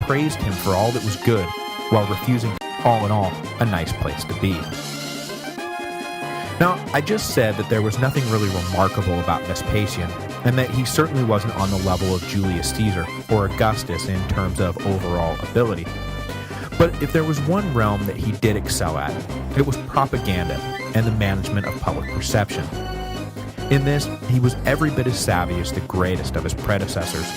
praised him for all that was good, while refusing, all in all, a nice place to be. Now, I just said that there was nothing really remarkable about Vespasian, and that he certainly wasn't on the level of Julius Caesar or Augustus in terms of overall ability. But if there was one realm that he did excel at, it was propaganda and the management of public perception. In this, he was every bit as savvy as the greatest of his predecessors.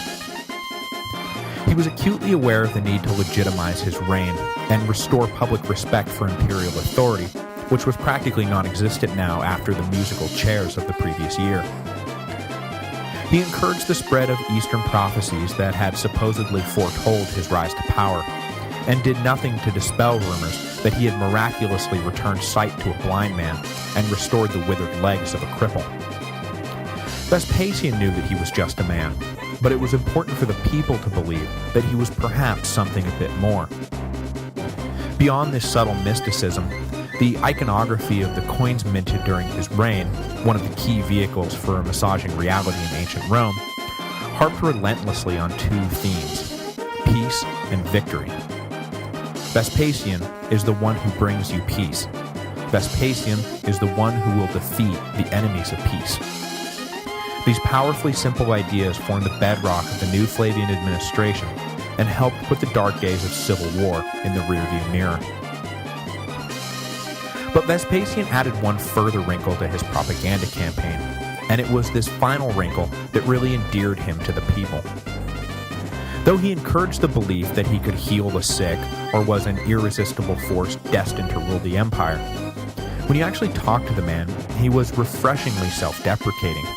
He was acutely aware of the need to legitimize his reign and restore public respect for imperial authority, which was practically non-existent now after the musical chairs of the previous year. He encouraged the spread of Eastern prophecies that had supposedly foretold his rise to power, and did nothing to dispel rumors that he had miraculously returned sight to a blind man and restored the withered legs of a cripple. Vespasian knew that he was just a man, but it was important for the people to believe that he was perhaps something a bit more. Beyond this subtle mysticism, the iconography of the coins minted during his reign, one of the key vehicles for massaging reality in ancient Rome, harped relentlessly on two themes: peace and victory. Vespasian is the one who brings you peace. Vespasian is the one who will defeat the enemies of peace. These powerfully simple ideas formed the bedrock of the new Flavian administration and helped put the dark days of civil war in the rearview mirror. But Vespasian added one further wrinkle to his propaganda campaign, and it was this final wrinkle that really endeared him to the people. Though he encouraged the belief that he could heal the sick or was an irresistible force destined to rule the empire, when you actually talked to the man, he was refreshingly self-deprecating.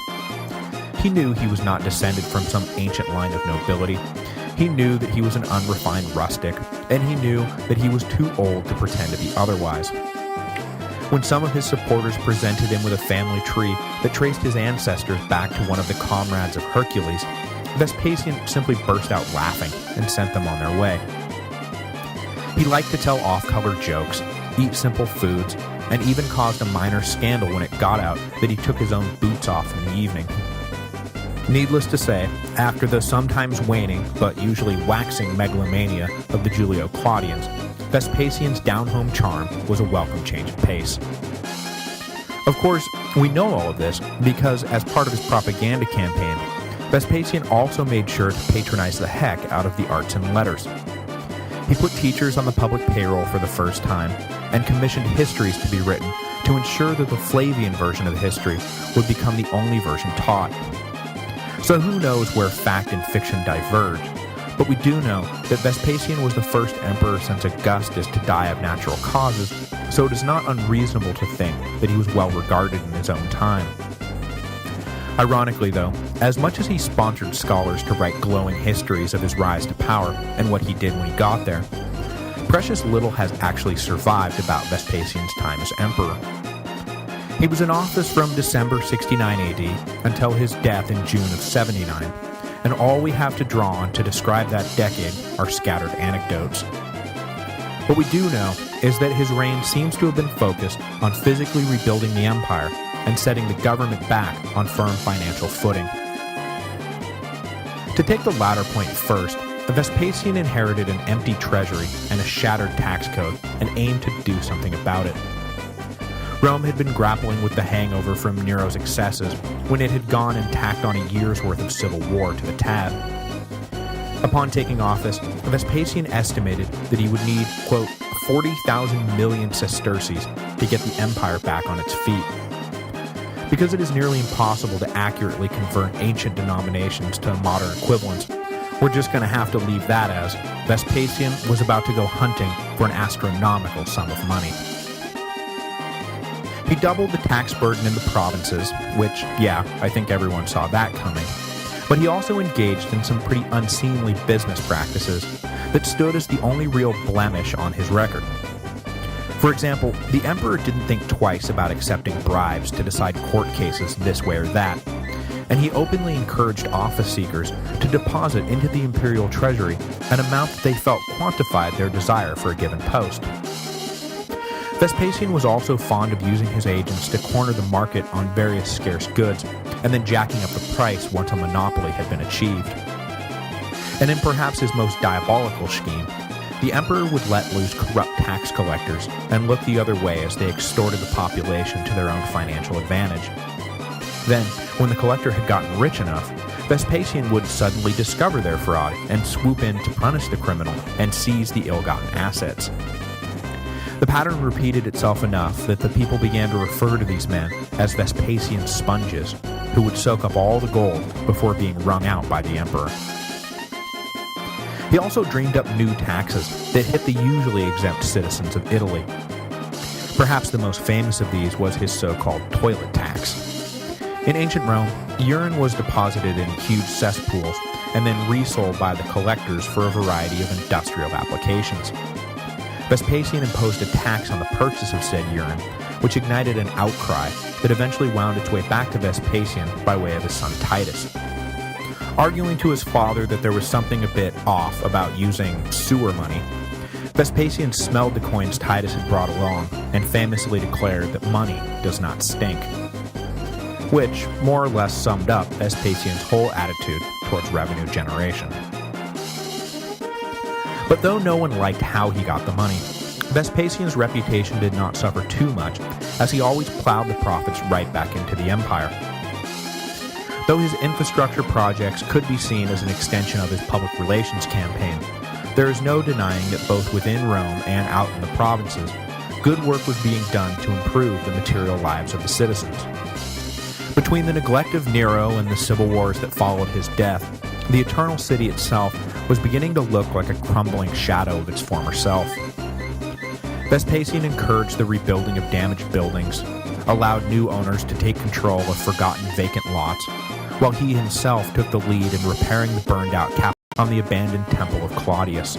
He knew he was not descended from some ancient line of nobility. He knew that he was an unrefined rustic, and he knew that he was too old to pretend to be otherwise. When some of his supporters presented him with a family tree that traced his ancestors back to one of the comrades of Hercules, Vespasian simply burst out laughing and sent them on their way. He liked to tell off-color jokes, eat simple foods, and even caused a minor scandal when it got out that he took his own boots off in the evening. Needless to say, after the sometimes waning but usually waxing megalomania of the Julio-Claudians, Vespasian's down-home charm was a welcome change of pace. Of course, we know all of this because as part of his propaganda campaign, Vespasian also made sure to patronize the heck out of the arts and letters. He put teachers on the public payroll for the first time and commissioned histories to be written to ensure that the Flavian version of history would become the only version taught. So who knows where fact and fiction diverged, but we do know that Vespasian was the first emperor since Augustus to die of natural causes, so it is not unreasonable to think that he was well regarded in his own time. Ironically though, as much as he sponsored scholars to write glowing histories of his rise to power and what he did when he got there, precious little has actually survived about Vespasian's time as emperor. He was in office from December 69 AD until his death in June of 79, and all we have to draw on to describe that decade are scattered anecdotes. What we do know is that his reign seems to have been focused on physically rebuilding the empire and setting the government back on firm financial footing. To take the latter point first, Vespasian inherited an empty treasury and a shattered tax code and aimed to do something about it. Rome had been grappling with the hangover from Nero's excesses when it had gone and tacked on a year's worth of civil war to the tab. Upon taking office, Vespasian estimated that he would need, quote, 40,000 million sesterces to get the empire back on its feet. Because it is nearly impossible to accurately convert ancient denominations to modern equivalents, we're just going to have to leave that as Vespasian was about to go hunting for an astronomical sum of money. He doubled the tax burden in the provinces, which, yeah, I think everyone saw that coming. But he also engaged in some pretty unseemly business practices that stood as the only real blemish on his record. For example, the emperor didn't think twice about accepting bribes to decide court cases this way or that, and he openly encouraged office seekers to deposit into the imperial treasury an amount that they felt quantified their desire for a given post. Vespasian was also fond of using his agents to corner the market on various scarce goods, and then jacking up the price once a monopoly had been achieved. And in perhaps his most diabolical scheme, the emperor would let loose corrupt tax collectors and look the other way as they extorted the population to their own financial advantage. Then, when the collector had gotten rich enough, Vespasian would suddenly discover their fraud and swoop in to punish the criminal and seize the ill-gotten assets. The pattern repeated itself enough that the people began to refer to these men as Vespasian sponges, who would soak up all the gold before being wrung out by the emperor. He also dreamed up new taxes that hit the usually exempt citizens of Italy. Perhaps the most famous of these was his so-called toilet tax. In ancient Rome, urine was deposited in huge cesspools and then resold by the collectors for a variety of industrial applications. Vespasian imposed a tax on the purchase of said urine, which ignited an outcry that eventually wound its way back to Vespasian by way of his son Titus. Arguing to his father that there was something a bit off about using sewer money, Vespasian smelled the coins Titus had brought along and famously declared that money does not stink, which more or less summed up Vespasian's whole attitude towards revenue generation. But though no one liked how he got the money, Vespasian's reputation did not suffer too much, as he always plowed the profits right back into the empire. Though his infrastructure projects could be seen as an extension of his public relations campaign, there is no denying that both within Rome and out in the provinces, good work was being done to improve the material lives of the citizens. Between the neglect of Nero and the civil wars that followed his death, the Eternal City itself was beginning to look like a crumbling shadow of its former self. Vespasian encouraged the rebuilding of damaged buildings, allowed new owners to take control of forgotten vacant lots, while he himself took the lead in repairing the burned-out Capitol on the abandoned Temple of Claudius.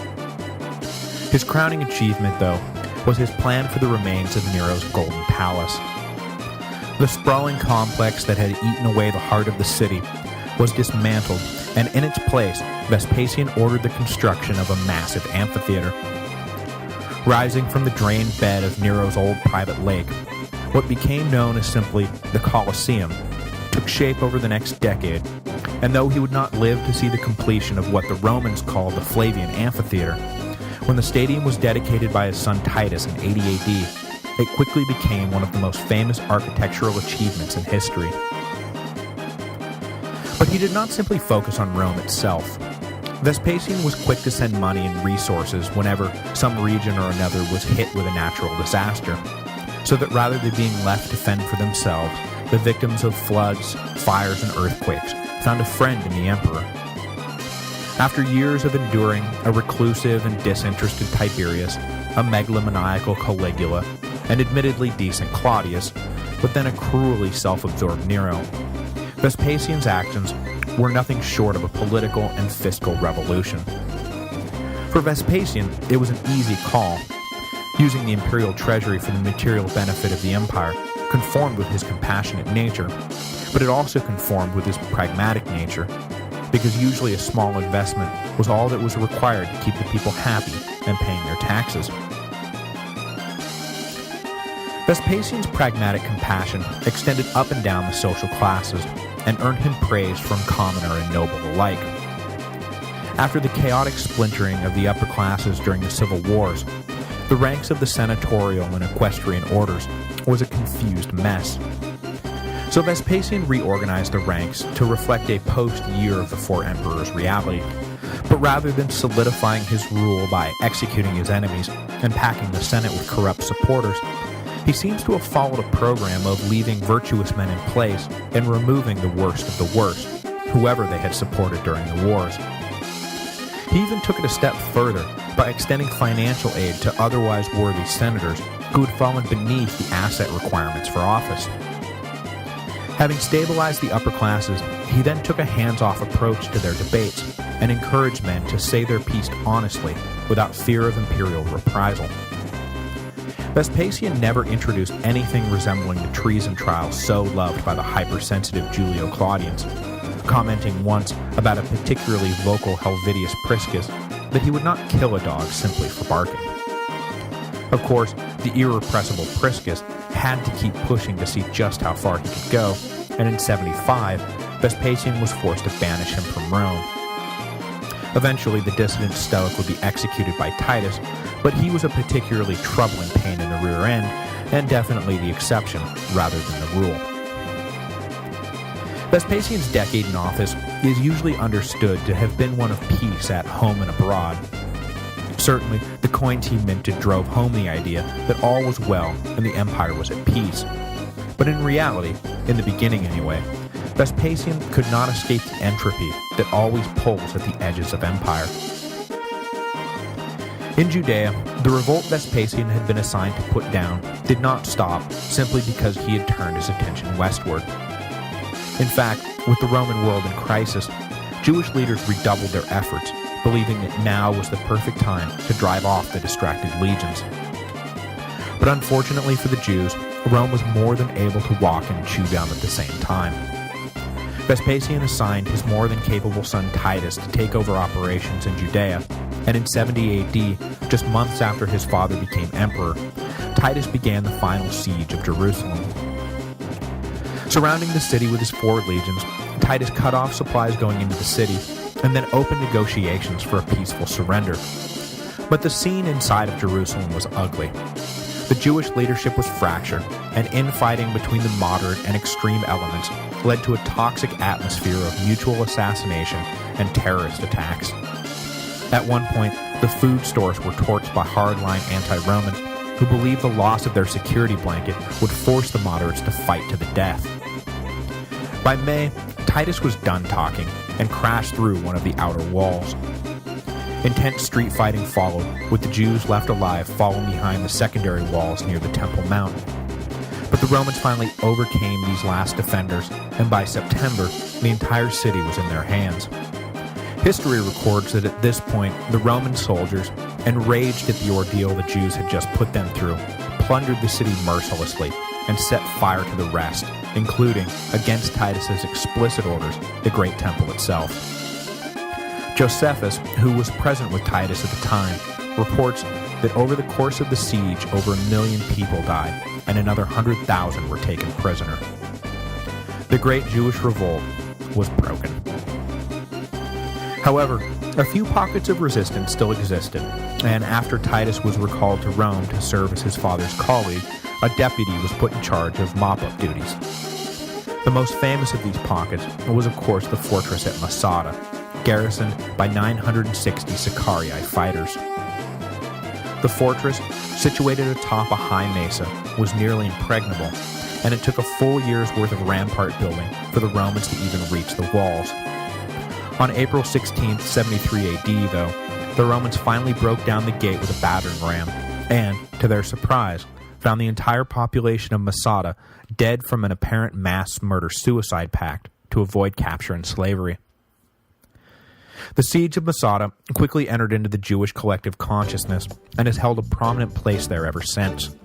His crowning achievement, though, was his plan for the remains of Nero's Golden Palace. The sprawling complex that had eaten away the heart of the city was dismantled, and in its place, Vespasian ordered the construction of a massive amphitheater. Rising from the drained bed of Nero's old private lake, what became known as simply the Colosseum took shape over the next decade, and though he would not live to see the completion of what the Romans called the Flavian Amphitheater, when the stadium was dedicated by his son Titus in 80 AD, it quickly became one of the most famous architectural achievements in history. But he did not simply focus on Rome itself. Vespasian was quick to send money and resources whenever some region or another was hit with a natural disaster, so that rather than being left to fend for themselves, the victims of floods, fires, and earthquakes found a friend in the emperor. After years of enduring a reclusive and disinterested Tiberius, a megalomaniacal Caligula, and admittedly decent Claudius, but then a cruelly self-absorbed Nero, Vespasian's actions were nothing short of a political and fiscal revolution. For Vespasian, it was an easy call. Using the imperial treasury for the material benefit of the empire conformed with his compassionate nature, but it also conformed with his pragmatic nature, because usually a small investment was all that was required to keep the people happy and paying their taxes. Vespasian's pragmatic compassion extended up and down the social classes and earned him praise from commoner and noble alike. After the chaotic splintering of the upper classes during the civil wars, the ranks of the senatorial and equestrian orders was a confused mess. So Vespasian reorganized the ranks to reflect a post-Year of the Four Emperors reality, but rather than solidifying his rule by executing his enemies and packing the Senate with corrupt supporters, he seems to have followed a program of leaving virtuous men in place and removing the worst of the worst, whoever they had supported during the wars. He even took it a step further by extending financial aid to otherwise worthy senators who had fallen beneath the asset requirements for office. Having stabilized the upper classes, he then took a hands-off approach to their debates and encouraged men to say their piece honestly without fear of imperial reprisal. Vespasian never introduced anything resembling the treason trial so loved by the hypersensitive Julio Claudians, commenting once about a particularly vocal Helvidius Priscus that he would not kill a dog simply for barking. Of course, the irrepressible Priscus had to keep pushing to see just how far he could go, and in 75, Vespasian was forced to banish him from Rome. Eventually, the dissident Stoic would be executed by Titus, but he was a particularly troubling pain in the rear end, and definitely the exception rather than the rule. Vespasian's decade in office is usually understood to have been one of peace at home and abroad. Certainly, the coins he minted drove home the idea that all was well and the empire was at peace. But in reality, in the beginning anyway, Vespasian could not escape the entropy that always pulls at the edges of empire. In Judea, the revolt Vespasian had been assigned to put down did not stop simply because he had turned his attention westward. In fact, with the Roman world in crisis, Jewish leaders redoubled their efforts, believing that now was the perfect time to drive off the distracted legions. But unfortunately for the Jews, Rome was more than able to walk and chew gum at the same time. Vespasian assigned his more than capable son Titus to take over operations in Judea, and in 70 AD, just months after his father became emperor, Titus began the final siege of Jerusalem. Surrounding the city with his 4 legions, Titus cut off supplies going into the city, and then opened negotiations for a peaceful surrender. But the scene inside of Jerusalem was ugly. The Jewish leadership was fractured, and infighting between the moderate and extreme elements led to a toxic atmosphere of mutual assassination and terrorist attacks. At one point, the food stores were torched by hardline anti-Romans who believed the loss of their security blanket would force the moderates to fight to the death. By May, Titus was done talking and crashed through one of the outer walls. Intense street fighting followed, with the Jews left alive falling behind the secondary walls near the Temple Mount. But the Romans finally overcame these last defenders, and by September, the entire city was in their hands. History records that at this point, the Roman soldiers, enraged at the ordeal the Jews had just put them through, plundered the city mercilessly and set fire to the rest, including, against Titus's explicit orders, the great temple itself. Josephus, who was present with Titus at the time, reports that over the course of the siege, over 1 million people died, and another 100,000 were taken prisoner. The Great Jewish Revolt was broken. However, a few pockets of resistance still existed, and after Titus was recalled to Rome to serve as his father's colleague, a deputy was put in charge of mop-up duties. The most famous of these pockets was, of course, the fortress at Masada, garrisoned by 960 Sicarii fighters. The fortress, situated atop a high mesa, was nearly impregnable, and it took a full year's worth of rampart building for the Romans to even reach the walls. On April 16, 73 AD, though, the Romans finally broke down the gate with a battering ram, and, to their surprise, found the entire population of Masada dead from an apparent mass murder-suicide pact to avoid capture and slavery. The siege of Masada quickly entered into the Jewish collective consciousness and has held a prominent place there ever since.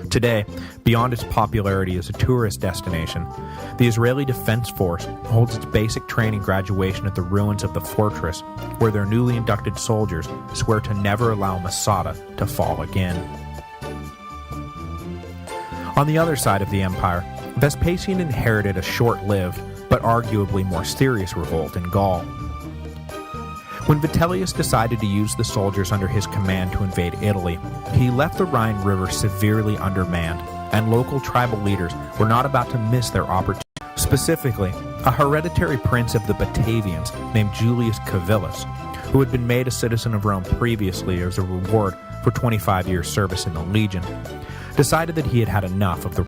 Today, beyond its popularity as a tourist destination, the Israeli Defense Force holds its basic training graduation at the ruins of the fortress, where their newly inducted soldiers swear to never allow Masada to fall again. On the other side of the empire, Vespasian inherited a short-lived, but arguably more serious revolt in Gaul. When Vitellius decided to use the soldiers under his command to invade Italy, he left the Rhine River severely undermanned, and local tribal leaders were not about to miss their opportunity. Specifically, a hereditary prince of the Batavians named Julius Civilis, who had been made a citizen of Rome previously as a reward for 25 years' service in the Legion, decided that he had had enough of the